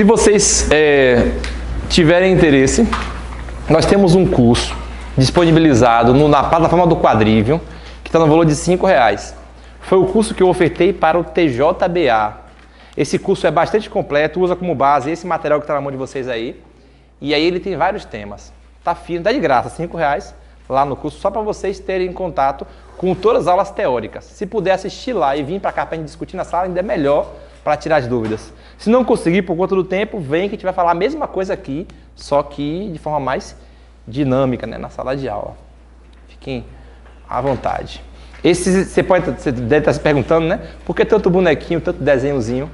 Se vocês tiverem interesse, nós temos um curso disponibilizado na plataforma do Quadrivium, que está no valor de R$5. Foi o curso que eu ofertei para o TJBA. Esse curso é bastante completo, usa como base esse material que está na mão de vocês aí. E aí ele tem vários temas. Tá firme, tá de graça, R$5 lá no curso, só para vocês terem contato com todas as aulas teóricas. Se puder assistir lá e vir para cá para a gente discutir na sala, ainda é melhor para tirar as dúvidas. Se não conseguir por conta do tempo, vem que a gente vai falar a mesma coisa aqui, só que de forma mais dinâmica, né, na sala de aula. Fiquem à vontade. Você deve estar se perguntando, né? Por que tanto bonequinho, tanto desenhozinho?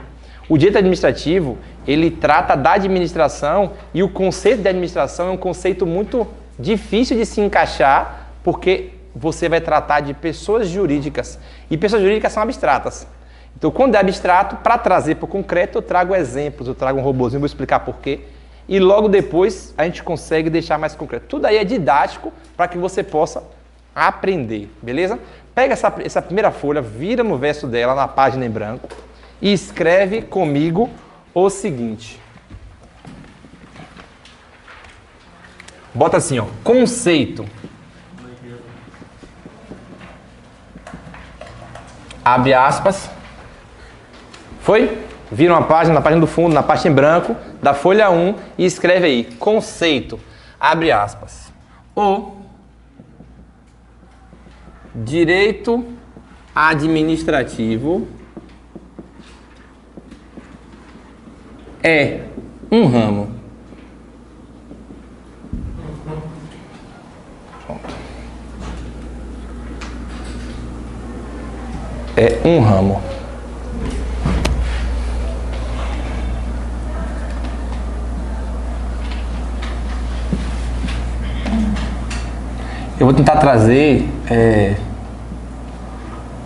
O direito administrativo, ele trata da administração, e o conceito de administração é um conceito muito difícil de se encaixar, porque você vai tratar de pessoas jurídicas, e pessoas jurídicas são abstratas. Então, quando é abstrato, para trazer para o concreto, eu trago exemplos, eu trago um robozinho, vou explicar por quê, e logo depois a gente consegue deixar mais concreto. Tudo aí é didático para que você possa aprender, beleza? Pega essa primeira folha, vira no verso dela, na página em branco, e escreve comigo o seguinte. Bota assim, ó, conceito. Abre aspas. Foi? Vira uma página, na página do fundo, na parte em branco, da folha 1, e escreve aí, conceito. Abre aspas. O direito administrativo é um ramo. Pronto. É um ramo. Eu vou tentar trazer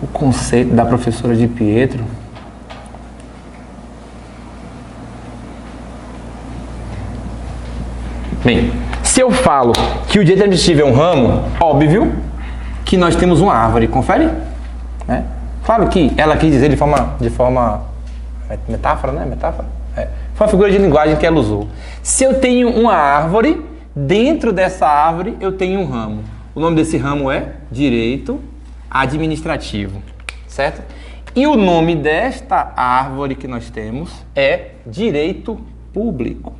o conceito da professora de Pietro. Bem, se eu falo que o direito administrativo é um ramo, óbvio que nós temos uma árvore, confere? Claro que ela quis dizer de forma metáfora, né? Metáfora? Foi uma figura de linguagem que ela usou. Se eu tenho uma árvore, dentro dessa árvore eu tenho um ramo. O nome desse ramo é direito administrativo, certo? E o nome desta árvore que nós temos é direito público.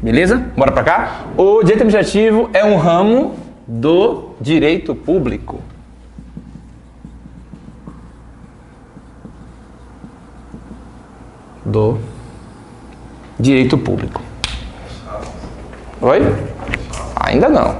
Beleza? Bora pra cá? O direito administrativo é um ramo do direito público. Do direito público. Oi? Ainda não.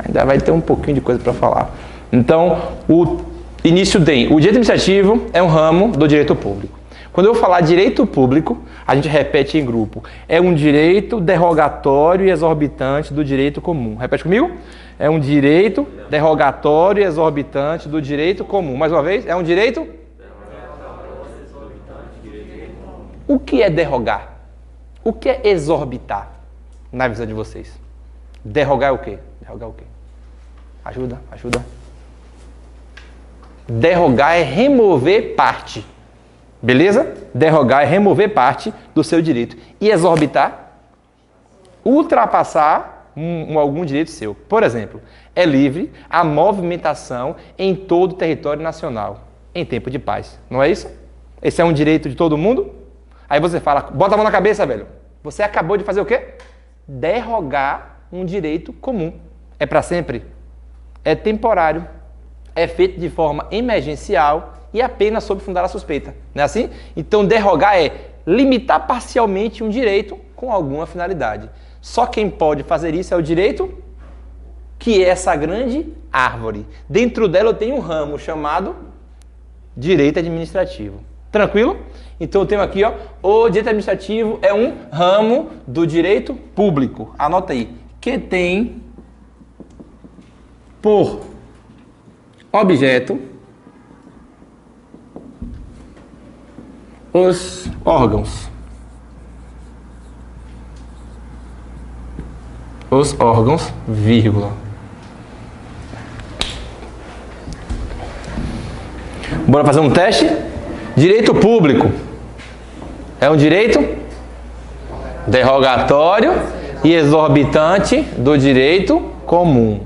Ainda vai ter um pouquinho de coisa para falar. Então, o início tem. O direito administrativo é um ramo do direito público. Quando eu falar direito público, a gente repete em grupo. É um direito derogatório e exorbitante do direito comum. Repete comigo? É um direito derogatório e exorbitante do direito comum. Mais uma vez, é um direito? O que é derrogar? O que é exorbitar? Na visão de vocês. Derrogar é o quê? Derrogar é o quê? Ajuda. Derrogar é remover parte. Beleza? Derrogar é remover parte do seu direito. E exorbitar? Ultrapassar algum direito seu. Por exemplo, é livre a movimentação em todo o território nacional, em tempo de paz. Não é isso? Esse é um direito de todo mundo? Aí você fala, bota a mão na cabeça, velho. Você acabou de fazer o quê? Derrogar um direito comum. É para sempre? É temporário. É feito de forma emergencial e apenas sob fundada suspeita. Não é assim? Então, derrogar é limitar parcialmente um direito com alguma finalidade. Só quem pode fazer isso é o direito, que é essa grande árvore. Dentro dela eu tenho um ramo chamado direito administrativo. Tranquilo? Então eu tenho aqui, ó, o direito administrativo é um ramo do direito público. Anota aí. Que tem por objeto os órgãos. Os órgãos, vírgula. Bora fazer um teste? Direito público é um direito derogatório e exorbitante do direito comum.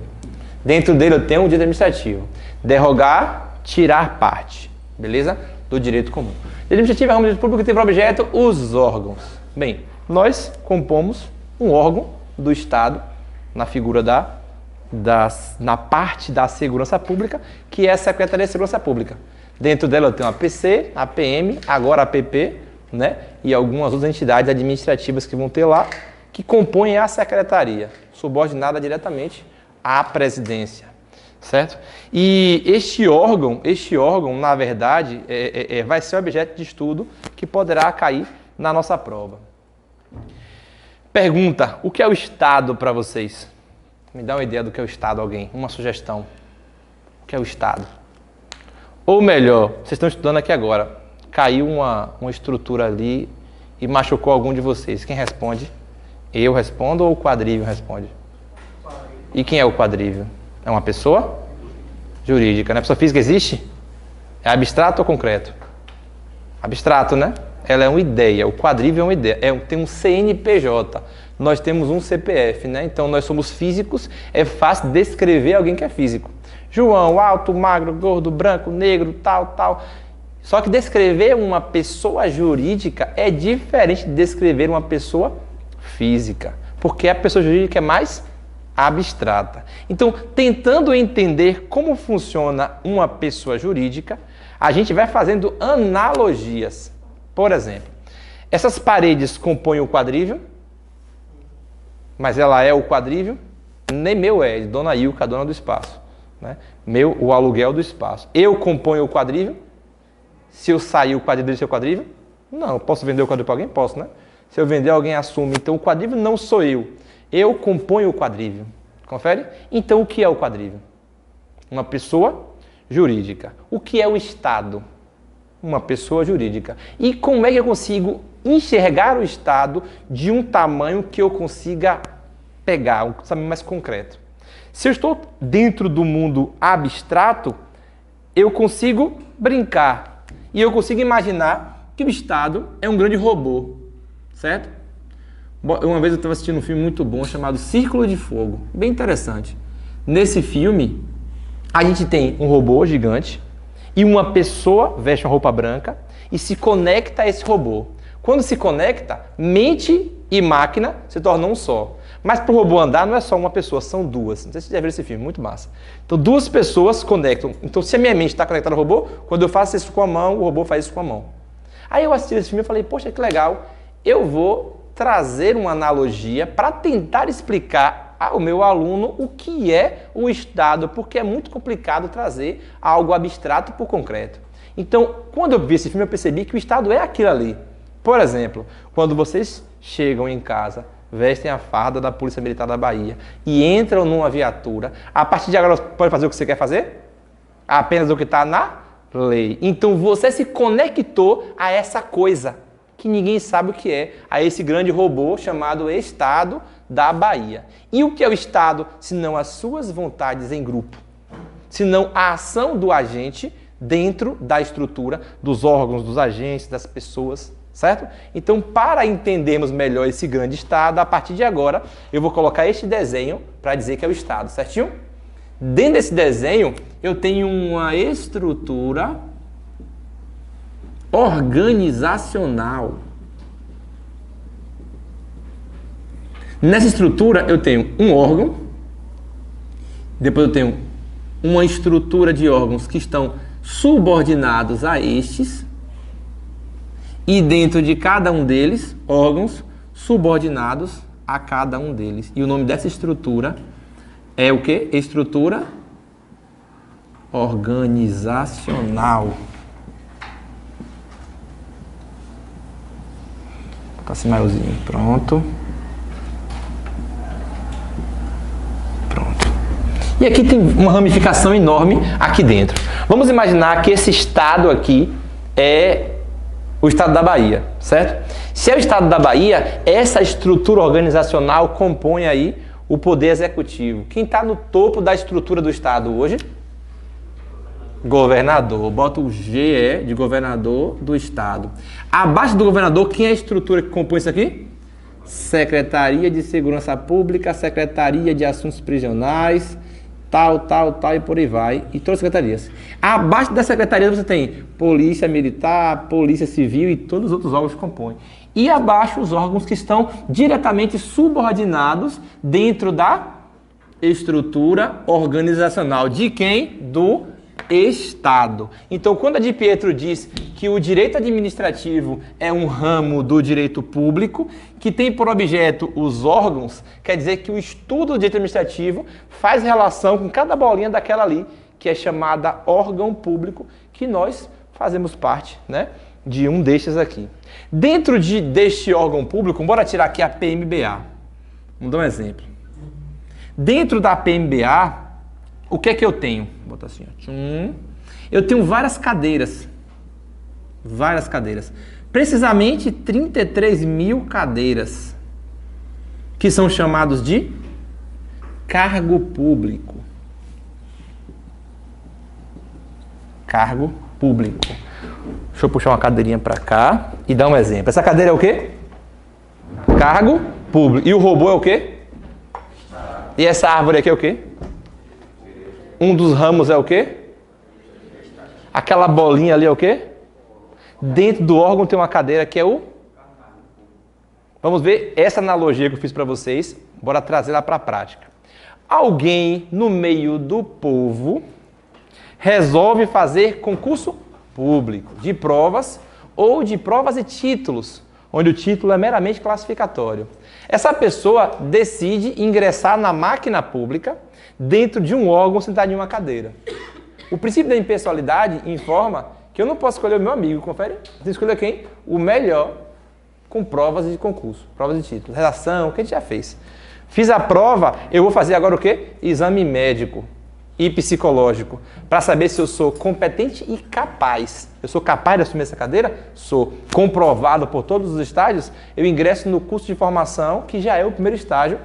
Dentro dele eu tenho um direito administrativo. Derrogar, tirar parte, beleza? Do direito comum. Direito administrativo é um direito público que tem por objeto os órgãos. Bem, nós compomos um órgão do Estado na figura na parte da segurança pública, que é a Secretaria de Segurança Pública. Dentro dela eu tenho a PC, a PM, agora a PP, né? E algumas outras entidades administrativas que vão ter lá, que compõem a secretaria, subordinada diretamente à presidência, certo? E este órgão na verdade, vai ser objeto de estudo que poderá cair na nossa prova. Pergunta, o que é o Estado para vocês? Me dá uma ideia do que é o Estado, alguém? Uma sugestão. O que é o Estado? Ou melhor, vocês estão estudando aqui agora, caiu uma estrutura ali e machucou algum de vocês. Quem responde? Eu respondo ou o quadrívio responde? E quem é o quadrívio? É uma pessoa jurídica, né? A pessoa física existe? É abstrato ou concreto? Abstrato, né? Ela é uma ideia, o quadrívio é uma ideia. Tem um CNPJ, nós temos um CPF, né? Então nós somos físicos, é fácil descrever alguém que é físico. João, alto, magro, gordo, branco, negro, tal. Só que descrever uma pessoa jurídica é diferente de descrever uma pessoa física, porque a pessoa jurídica é mais abstrata. Então, tentando entender como funciona uma pessoa jurídica, a gente vai fazendo analogias. Por exemplo, essas paredes compõem o quadrívio, mas ela é o quadrívio? Nem meu é, de Dona Ilka, a dona do espaço. Né? Meu, o aluguel do espaço. Eu componho o quadrívio? Se eu sair, o quadrívio dele ser o quadrívio? Não, eu posso vender o quadrívio para alguém? Posso, né? Se eu vender, alguém assume. Então, o quadrívio não sou eu. Eu componho o quadrívio. Confere? Então, o que é o quadrívio? Uma pessoa jurídica. O que é o Estado? Uma pessoa jurídica. E como é que eu consigo enxergar o Estado de um tamanho que eu consiga pegar, um tamanho mais concreto? Se eu estou dentro do mundo abstrato, eu consigo brincar. E eu consigo imaginar que o Estado é um grande robô. Certo? Uma vez eu estava assistindo um filme muito bom chamado Círculo de Fogo. Bem interessante. Nesse filme, a gente tem um robô gigante e uma pessoa veste uma roupa branca e se conecta a esse robô. Quando se conecta, mente e máquina se tornam um só. Mas para o robô andar não é só uma pessoa, são duas. Não sei se você já viu esse filme, muito massa. Então duas pessoas conectam. Então se a minha mente está conectada ao robô, quando eu faço isso com a mão, o robô faz isso com a mão. Aí eu assisti esse filme e falei, poxa, que legal. Eu vou trazer uma analogia para tentar explicar ao meu aluno o que é o Estado, porque é muito complicado trazer algo abstrato por concreto. Então, quando eu vi esse filme, eu percebi que o Estado é aquilo ali. Por exemplo, quando vocês chegam em casa, vestem a farda da Polícia Militar da Bahia e entram numa viatura, a partir de agora pode fazer o que você quer fazer? Apenas o que está na lei. Então, você se conectou a essa coisa que ninguém sabe o que é, a esse grande robô chamado Estado da Bahia. E o que é o Estado, se não as suas vontades em grupo? Se não a ação do agente dentro da estrutura dos órgãos, dos agentes, das pessoas, certo? Então, para entendermos melhor esse grande Estado, a partir de agora, eu vou colocar este desenho para dizer que é o Estado, certinho? Dentro desse desenho, eu tenho uma estrutura organizacional. Nessa estrutura eu tenho um órgão, depois eu tenho uma estrutura de órgãos que estão subordinados a estes, e dentro de cada um deles, órgãos subordinados a cada um deles. E o nome dessa estrutura é o quê? Estrutura organizacional. Assim maiorzinho, pronto. E aqui tem uma ramificação enorme aqui dentro. Vamos imaginar que esse estado aqui é o estado da Bahia, certo? Se é o estado da Bahia, essa estrutura organizacional compõe aí o poder executivo. Quem está no topo da estrutura do estado hoje? Governador. Bota o GE de governador do estado. Abaixo do governador, quem é a estrutura que compõe isso aqui? Secretaria de Segurança Pública, Secretaria de Assuntos Prisionais, tal, e por aí vai. E todas as secretarias. Abaixo da secretaria você tem Polícia Militar, Polícia Civil e todos os outros órgãos que compõem. E abaixo os órgãos que estão diretamente subordinados dentro da estrutura organizacional. De quem? Do Estado. Então, quando a Di Pietro diz que o direito administrativo é um ramo do direito público, que tem por objeto os órgãos, quer dizer que o estudo do direito administrativo faz relação com cada bolinha daquela ali, que é chamada órgão público, que nós fazemos parte, né, de um destes aqui. Dentro deste órgão público, bora tirar aqui a PMBA. Vamos dar um exemplo. Dentro da PMBA, o que é que eu tenho? Vou botar assim, ó. Eu tenho várias cadeiras. Várias cadeiras. Precisamente 33 mil cadeiras. Que são chamados de cargo público. Cargo público. Deixa eu puxar uma cadeirinha para cá e dar um exemplo. Essa cadeira é o quê? Cargo público. E o robô é o quê? E essa árvore aqui é o quê? Um dos ramos é o quê? Aquela bolinha ali é o quê? Dentro do órgão tem uma cadeira que é o... Vamos ver essa analogia que eu fiz para vocês. Bora trazer ela para a prática. Alguém no meio do povo resolve fazer concurso público de provas ou de provas e títulos, onde o título é meramente classificatório. Essa pessoa decide ingressar na máquina pública dentro de um órgão sentado em uma cadeira. O princípio da impessoalidade informa que eu não posso escolher o meu amigo, confere? Eu tenho que escolher quem? O melhor com provas de concurso, provas de título, redação, o que a gente já fez. Fiz a prova, eu vou fazer agora o quê? Exame médico e psicológico, para saber se eu sou competente e capaz. Eu sou capaz de assumir essa cadeira? Sou. Comprovado por todos os estágios, eu ingresso no curso de formação, que já é o primeiro estágio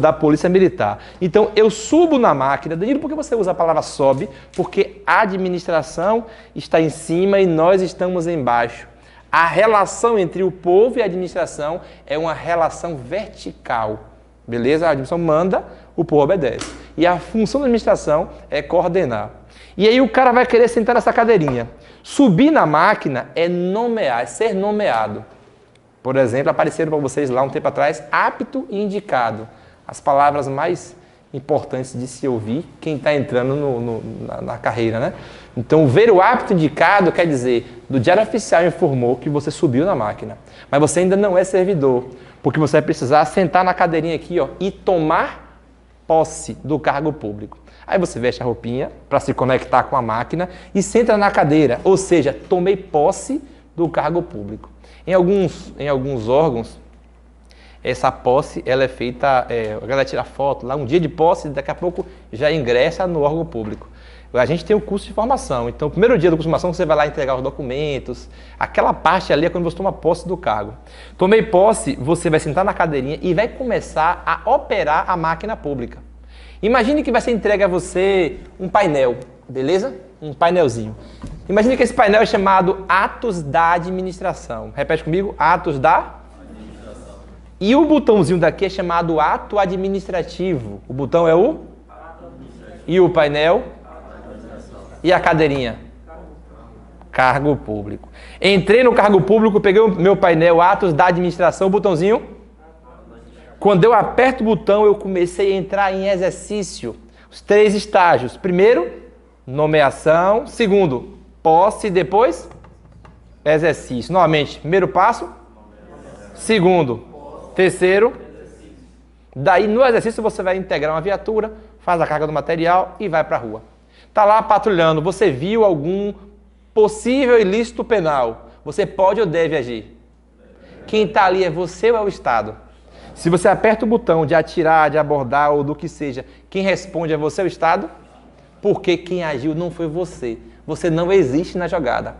da Polícia Militar. Então, eu subo na máquina. Danilo, por que você usa a palavra sobe? Porque a administração está em cima e nós estamos embaixo. A relação entre o povo e a administração é uma relação vertical. Beleza? A administração manda, o povo obedece. E a função da administração é coordenar. E aí o cara vai querer sentar nessa cadeirinha. Subir na máquina é nomear, é ser nomeado. Por exemplo, apareceram para vocês lá um tempo atrás, apto e indicado. As palavras mais importantes de se ouvir quem está entrando na carreira, né? Então, ver o apto indicado quer dizer, do Diário Oficial informou que você subiu na máquina, mas você ainda não é servidor, porque você vai precisar sentar na cadeirinha aqui, ó, e tomar posse do cargo público. Aí você veste a roupinha para se conectar com a máquina e senta na cadeira, ou seja, tomei posse do cargo público. Em alguns órgãos, essa posse ela é feita, a galera tira foto lá, um dia de posse, daqui a pouco já ingressa no órgão público. A gente tem o curso de formação, então o primeiro dia do curso de formação você vai lá entregar os documentos, aquela parte ali é quando você toma posse do cargo. Tomei posse, você vai sentar na cadeirinha e vai começar a operar a máquina pública. Imagine que vai ser entregue a você um painel, beleza? Um painelzinho. Imagine que esse painel é chamado Atos da Administração. Repete comigo, Atos da Administração. E o botãozinho daqui é chamado Ato Administrativo. O botão é o? Ato Administrativo. E o painel? E a cadeirinha? Cargo Público. Entrei no Cargo Público, peguei o meu painel, Atos da Administração, o botãozinho. Quando eu aperto o botão, eu comecei a entrar em exercício. Os 3 estágios. Primeiro, nomeação. Segundo, posse. Depois, exercício. Novamente, primeiro passo. Segundo. Terceiro. Daí, no exercício, você vai integrar uma viatura, faz a carga do material e vai para a rua. Está lá patrulhando, você viu algum possível ilícito penal. Você pode ou deve agir? Quem está ali é você ou é o Estado? Se você aperta o botão de atirar, de abordar ou do que seja, quem responde é você ou o Estado? Porque quem agiu não foi você. Você não existe na jogada.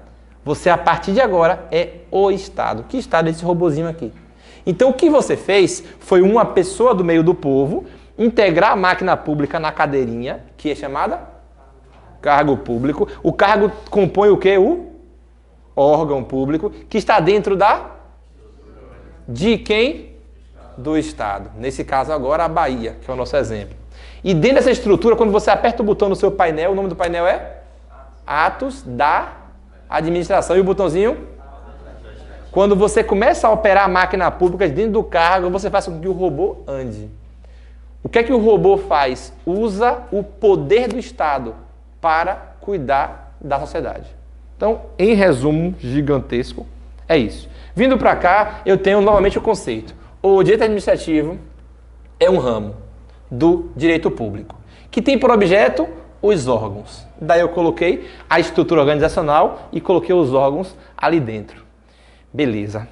Você, a partir de agora, é o Estado. Que Estado é esse robozinho aqui? Então, o que você fez foi uma pessoa do meio do povo integrar a máquina pública na cadeirinha, que é chamada Cargo público. O cargo compõe o quê? O órgão público, que está dentro de quem? Do Estado. Nesse caso agora, a Bahia, que é o nosso exemplo. E dentro dessa estrutura, quando você aperta o botão no seu painel, o nome do painel é Atos da Administração. E o botãozinho? Quando você começa a operar a máquina pública dentro do cargo, você faz com que o robô ande. O que é que o robô faz? Usa o poder do Estado para cuidar da sociedade. Então, em resumo gigantesco, é isso. Vindo para cá, eu tenho novamente o conceito. O direito administrativo é um ramo do direito público, que tem por objeto os órgãos. Daí eu coloquei a estrutura organizacional e coloquei os órgãos ali dentro. Beleza.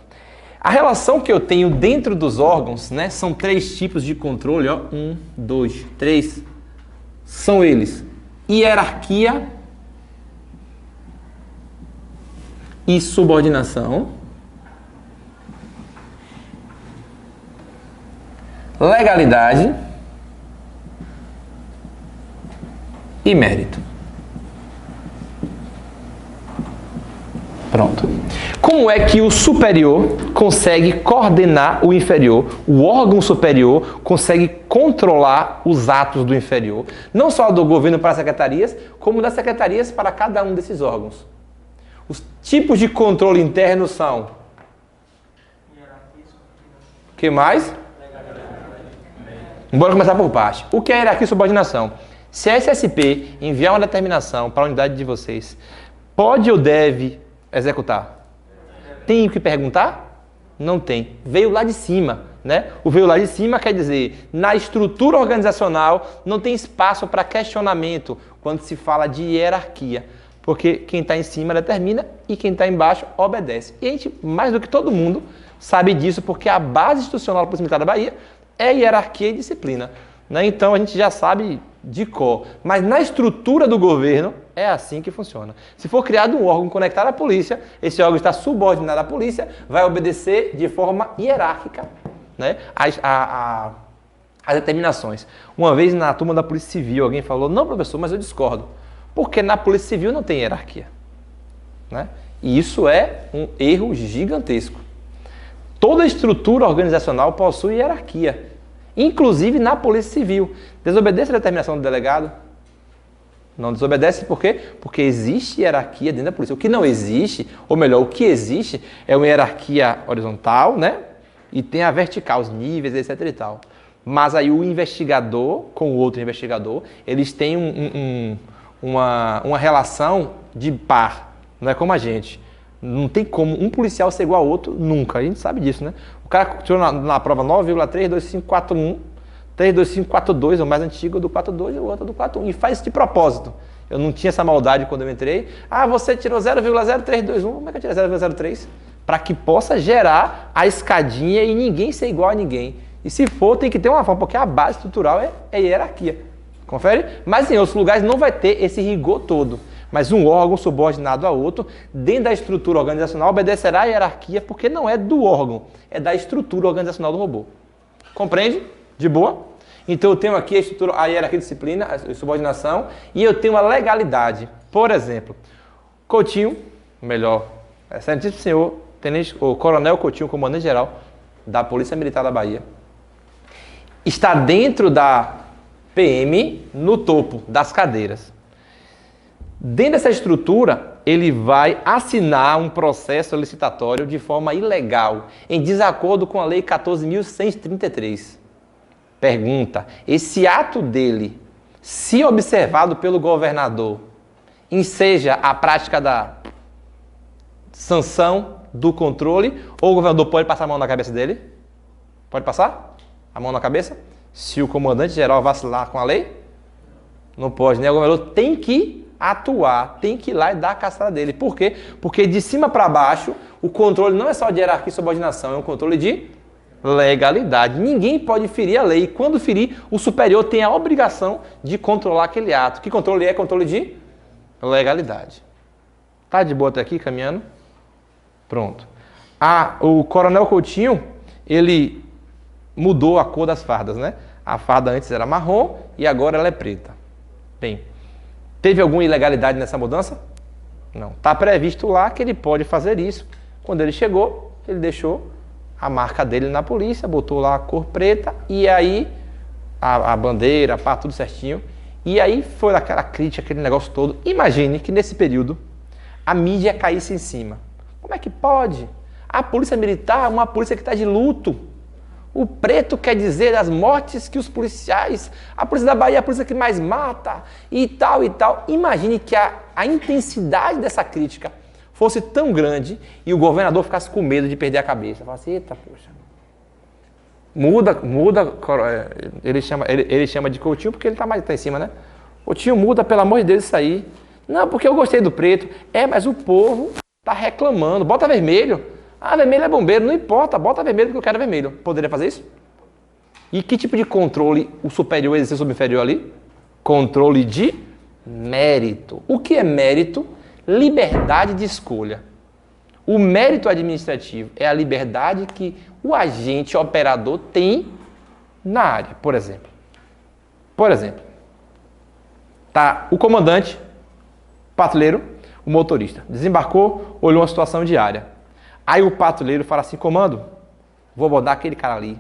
A relação que eu tenho dentro dos órgãos, né, são 3 tipos de controle. Ó. 1, 2, 3. São eles: hierarquia e subordinação, legalidade e mérito. Pronto. Como é que o superior consegue coordenar o inferior? O órgão superior consegue controlar os atos do inferior, não só do governo para as secretarias, como das secretarias para cada um desses órgãos. Os tipos de controle interno são: o que mais? Bora começar por baixo. O que é hierarquia e subordinação? Se a SSP enviar uma determinação para a unidade de vocês, pode ou deve executar? Tem o que perguntar? Não tem. Veio lá de cima, né? O veio lá de cima quer dizer, na estrutura organizacional não tem espaço para questionamento quando se fala de hierarquia, porque quem está em cima determina e quem está embaixo obedece. E a gente, mais do que todo mundo, sabe disso porque a base institucional da Polícia Militar da Bahia é hierarquia e disciplina, né? Então a gente já sabe de cor. Mas na estrutura do governo é assim que funciona. Se for criado um órgão conectado à polícia, esse órgão está subordinado à polícia, vai obedecer de forma hierárquica, né, as determinações. Uma vez na turma da Polícia Civil, alguém falou: não, professor, mas eu discordo. Porque na Polícia Civil não tem hierarquia, né? E isso é um erro gigantesco. Toda estrutura organizacional possui hierarquia, inclusive na Polícia Civil. Desobedece a determinação do delegado? Não desobedece por quê? Porque existe hierarquia dentro da polícia. O que não existe, ou melhor, o que existe é uma hierarquia horizontal, né? E tem a vertical, os níveis, etc e tal. Mas aí o investigador com o outro investigador, eles têm uma relação de par, não é como a gente. Não tem como um policial ser igual ao outro nunca, a gente sabe disso, né? O cara tirou na prova 9,32541, 32542 é o mais antigo do 42 e o outro do 41, e faz isso de propósito. Eu não tinha essa maldade quando eu entrei. Ah, você tirou 0,0321, como é que eu tirei 0,03? Para que possa gerar a escadinha e ninguém ser igual a ninguém. E se for, tem que ter uma forma, porque a base estrutural é hierarquia. Confere? Mas em outros lugares não vai ter esse rigor todo. Mas um órgão subordinado a outro, dentro da estrutura organizacional, obedecerá à hierarquia, porque não é do órgão, é da estrutura organizacional do robô. Compreende? De boa? Então eu tenho aqui a hierarquia de disciplina, a subordinação, e eu tenho a legalidade. Por exemplo, Coutinho, excelentíssimo senhor, o coronel Coutinho, comandante-geral da Polícia Militar da Bahia, está dentro da PM no topo das cadeiras. Dentro dessa estrutura, ele vai assinar um processo licitatório de forma ilegal, em desacordo com a Lei 14.133. Pergunta: esse ato dele, se observado pelo governador, enseja a prática da sanção do controle, ou o governador pode passar a mão na cabeça dele? Pode passar a mão na cabeça? Se o comandante-geral vacilar com a lei? Não pode, né? O governador tem que atuar, tem que ir lá e dar a caçada dele. Por quê? Porque de cima para baixo, o controle não é só de hierarquia e subordinação, é um controle de legalidade. Ninguém pode ferir a lei. E quando ferir, o superior tem a obrigação de controlar aquele ato. Que controle é? Controle de legalidade. Tá de boa até aqui, caminhando? Pronto. O coronel Coutinho, ele mudou a cor das fardas, né? A farda antes era marrom e agora ela é preta. Bem, Teve alguma ilegalidade nessa mudança? Não. Está previsto lá que ele pode fazer isso. Quando ele chegou, ele deixou a marca dele na polícia, botou lá a cor preta e aí a bandeira, pá, tudo certinho. E aí foi aquela crítica, aquele negócio todo. Imagine que nesse período a mídia caísse em cima. Como é que pode? A polícia militar é uma polícia que está de luto. O preto quer dizer as mortes que os policiais, a polícia da Bahia é a polícia que mais mata e tal e tal. Imagine que a intensidade dessa crítica fosse tão grande e o governador ficasse com medo de perder a cabeça. Fala assim, eita, poxa. Muda, ele chama de Coutinho porque ele tá em cima, né? Coutinho, muda, pelo amor de Deus, isso aí. Não, porque eu gostei do preto. Mas o povo tá reclamando. Bota vermelho. Ah, vermelho é bombeiro. Não importa, bota vermelho porque eu quero vermelho. Poderia fazer isso? E que tipo de controle o superior exerce sobre o inferior ali? Controle de mérito. O que é mérito? Liberdade de escolha. O mérito administrativo é a liberdade que o agente operador tem na área. Por exemplo, tá o comandante, o patrulheiro, o motorista. Desembarcou, olhou uma situação diária. Aí o patrulheiro fala assim, comando, vou abordar aquele cara ali.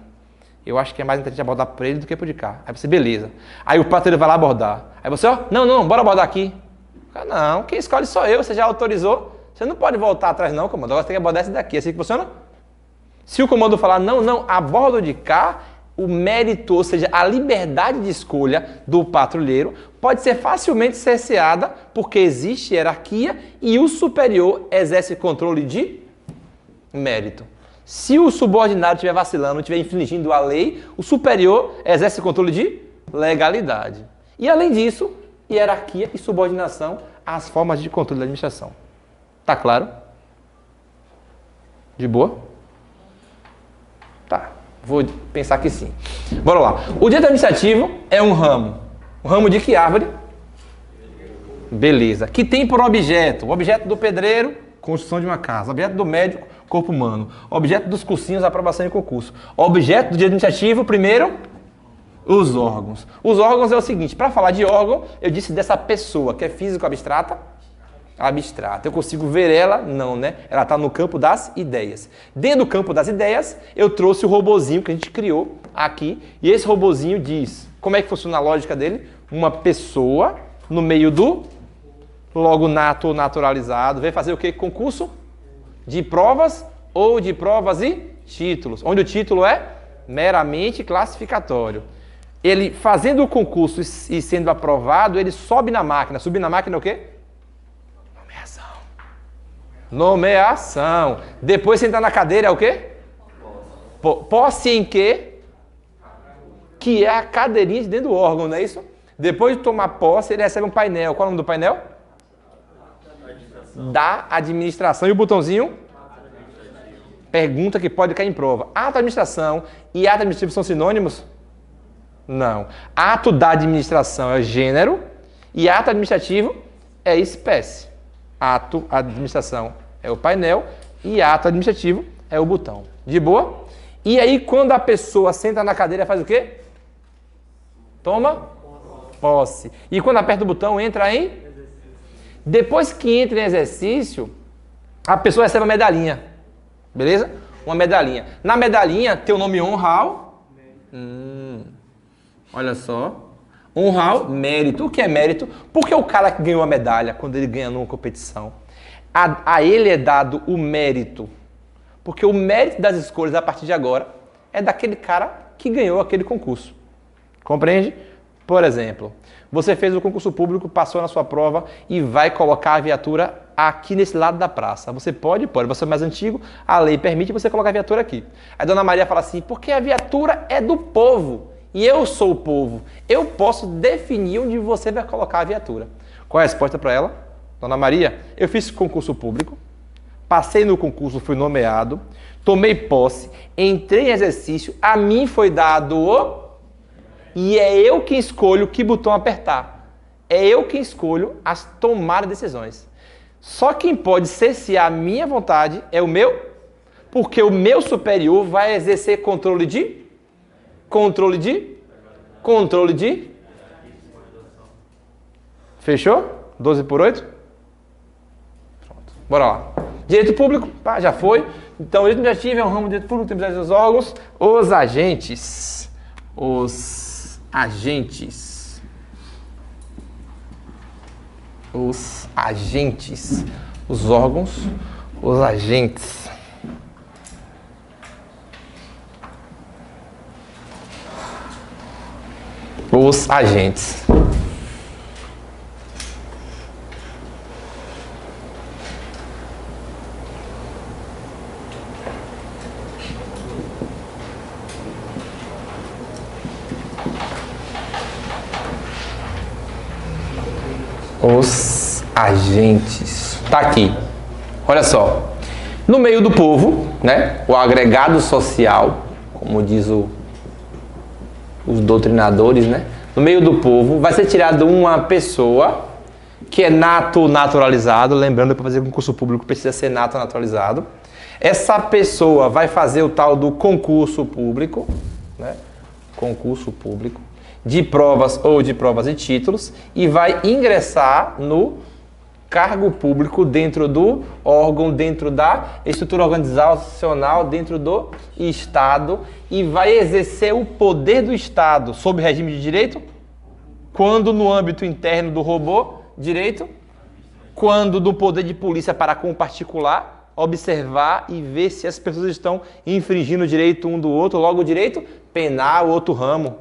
Eu acho que é mais interessante abordar por ele do que por de cá. Aí você, beleza. Aí o patrulheiro vai lá abordar. Aí você, não, bora abordar aqui. Não, quem escolhe sou eu, você já autorizou. Você não pode voltar atrás não, comando. Agora você tem que abordar esse daqui. Assim que funciona? Se o comando falar, não, abordo de cá, o mérito, ou seja, a liberdade de escolha do patrulheiro pode ser facilmente cerceada porque existe hierarquia e o superior exerce controle de mérito. Se o subordinado estiver vacilando, estiver infringindo a lei, o superior exerce controle de legalidade. E além disso, hierarquia e subordinação às formas de controle da administração. Tá claro? De boa? Tá, vou pensar que sim. Bora lá. O direito administrativo é um ramo. Um ramo de que árvore? Beleza. Que tem por objeto? O objeto do pedreiro, construção de uma casa. O objeto do médico, corpo humano. O objeto dos cursinhos, aprovação em concurso. O objeto do direito administrativo, primeiro, os órgãos. Os órgãos é o seguinte, para falar de órgão, eu disse dessa pessoa que é físico abstrata. Eu consigo ver ela? Não, né? Ela está no campo das ideias. Dentro do campo das ideias, eu trouxe o robozinho que a gente criou aqui. E esse robozinho diz, como é que funciona a lógica dele? Uma pessoa no meio do logo nato ou naturalizado. Vai fazer o quê? Concurso de provas ou de provas e títulos. Onde o título é meramente classificatório. Ele fazendo o concurso e sendo aprovado, ele sobe na máquina. Subir na máquina é o quê? Nomeação. Depois sentar na cadeira é o quê? Posse em quê? Que é a cadeirinha de dentro do órgão, não é isso? Depois de tomar posse, ele recebe um painel. Qual é o nome do painel? Da administração. E o botãozinho? Pergunta que pode cair em prova. Ato da administração e ato administrativo são sinônimos? Não. Ato da administração é gênero e ato administrativo é espécie. Ato administração é o painel e ato administrativo é o botão. De boa? E aí, quando a pessoa senta na cadeira, faz o quê? Toma posse. E quando aperta o botão, entra em? Depois que entra em exercício, a pessoa recebe uma medalhinha. Beleza? Uma medalhinha. Na medalhinha tem o nome honral. Olha só. Honral, mérito. O que é mérito? Porque o cara que ganhou a medalha, quando ele ganha numa competição, a ele é dado o mérito. Porque o mérito das escolhas, a partir de agora, é daquele cara que ganhou aquele concurso. Compreende? Por exemplo, você fez o concurso público, passou na sua prova e vai colocar a viatura aqui nesse lado da praça. Você pode. Você é mais antigo, a lei permite você colocar a viatura aqui. Aí a Dona Maria fala assim, porque a viatura é do povo. E eu sou o povo. Eu posso definir onde você vai colocar a viatura. Qual é a resposta para ela? Dona Maria, eu fiz concurso público, passei no concurso, fui nomeado, tomei posse, entrei em exercício, a mim foi dado o... E é eu quem escolho que botão apertar. É eu quem escolho as tomar decisões. Só quem pode cercear a minha vontade é o meu, porque o meu superior vai exercer controle de... Fechou? 12 por 8? Pronto. Bora lá. Direito público, pá, já foi. Então, o direito administrativo é um ramo de direito público, tem diversos órgãos. Os agentes. Os agentes. Os agentes. Os órgãos. Os agentes. Os agentes. Os agentes. Tá aqui. Olha só. No meio do povo, né? O agregado social, como diz os doutrinadores, né? No meio do povo vai ser tirado uma pessoa que é naturalizado. Lembrando que para fazer concurso público precisa ser naturalizado. Essa pessoa vai fazer o tal do concurso público, né? Concurso público de provas ou de provas e títulos e vai ingressar no cargo público dentro do órgão, dentro da estrutura organizacional, dentro do Estado e vai exercer o poder do Estado sob regime de direito? Quando no âmbito interno do robô, direito? Quando do poder de polícia para com o particular, observar e ver se as pessoas estão infringindo o direito um do outro, logo o direito penal, outro ramo.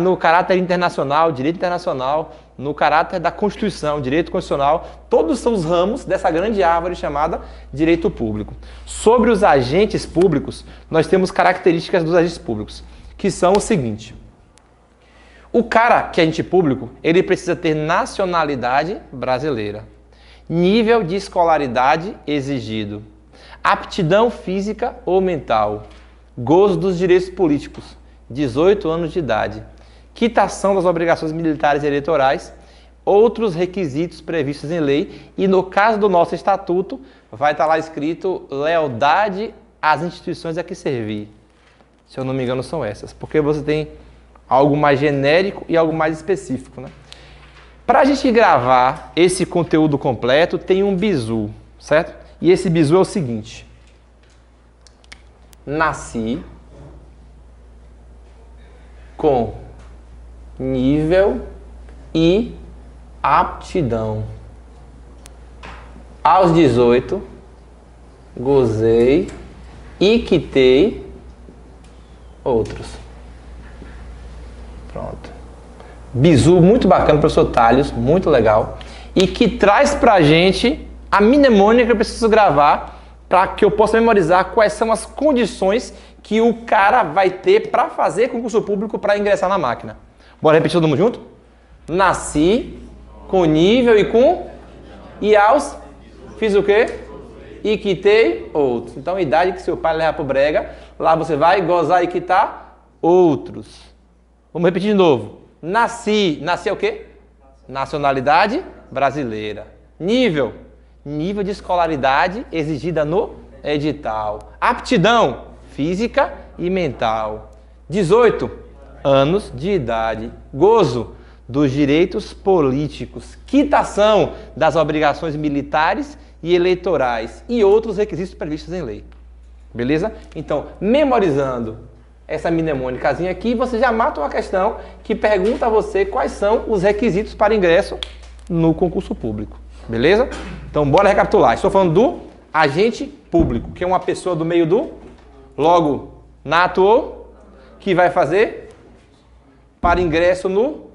No caráter internacional, direito internacional, no caráter da Constituição, direito constitucional, todos são os ramos dessa grande árvore chamada direito público. Sobre os agentes públicos, nós temos características dos agentes públicos, que são o seguinte. O cara que é agente público, ele precisa ter nacionalidade brasileira, nível de escolaridade exigido, aptidão física ou mental, gozo dos direitos políticos, 18 anos de idade, quitação das obrigações militares e eleitorais, outros requisitos previstos em lei e no caso do nosso estatuto vai estar lá escrito lealdade às instituições a que servir. Se eu não me engano são essas, porque você tem algo mais genérico e algo mais específico, né? Para a gente gravar esse conteúdo completo tem um bizu, certo? E esse bizu é o seguinte. Nasci com nível e aptidão. Aos 18, gozei e quitei outros. Pronto. Bizu muito bacana, professor Thales, muito legal. E que traz pra gente a mnemônica que eu preciso gravar para que eu possa memorizar quais são as condições que o cara vai ter para fazer concurso público para ingressar na máquina. Bora repetir todo mundo junto? Nasci com nível e com... E aos... Fiz o quê? E quitei outros. Então, a idade que seu pai leva pro brega, lá você vai gozar e quitar outros. Vamos repetir de novo. Nasci. Nasci é o quê? Nacionalidade brasileira. Nível. Nível de escolaridade exigida no edital. Aptidão. Física e mental. 18 anos de idade. Gozo dos direitos políticos. Quitação das obrigações militares e eleitorais. E outros requisitos previstos em lei. Beleza? Então, memorizando essa mnemônicazinha aqui, você já mata uma questão que pergunta a você quais são os requisitos para ingresso no concurso público. Beleza? Então, bora recapitular. Estou falando do agente público, que é uma pessoa do meio do... Logo, nato ou que vai fazer para ingresso no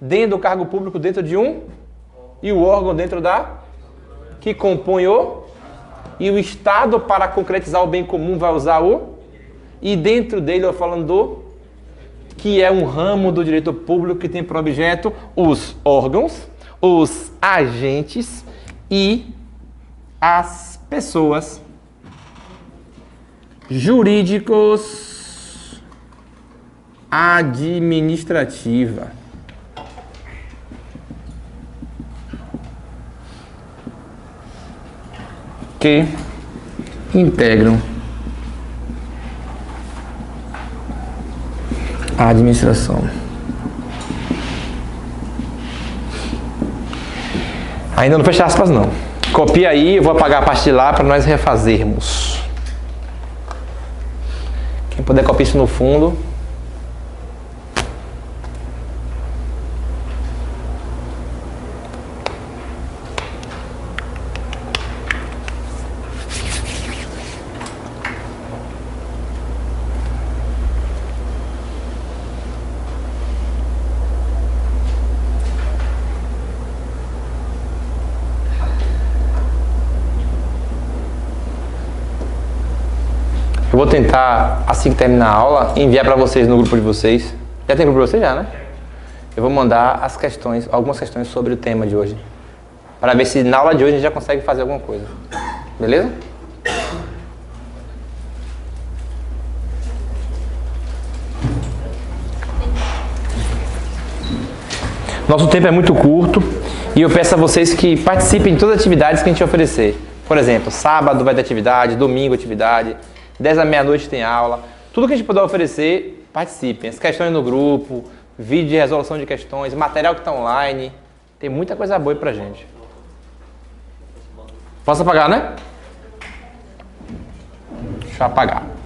dentro do cargo público dentro de um e o órgão dentro da que compõe o e o Estado para concretizar o bem comum vai usar o e dentro dele eu falando do que é um ramo do direito público que tem por objeto os órgãos, os agentes e as pessoas jurídicos administrativa. Que integram a administração. Ainda não fecha aspas não. Copia aí, eu vou apagar a parte de lá para nós refazermos. Quem puder copiar isso no fundo. Eu vou tentar, assim que terminar a aula, enviar para vocês no grupo de vocês. Já tem grupo de vocês já, né? Eu vou mandar as questões, algumas questões sobre o tema de hoje. Para ver se na aula de hoje a gente já consegue fazer alguma coisa. Beleza? Nosso tempo é muito curto e eu peço a vocês que participem de todas as atividades que a gente oferecer. Por exemplo, sábado vai ter atividade, domingo atividade, 10 à meia-noite tem aula. Tudo que a gente puder oferecer, participem. As questões no grupo, vídeo de resolução de questões, material que está online. Tem muita coisa boa aí pra gente. Posso apagar, né? Deixa eu apagar.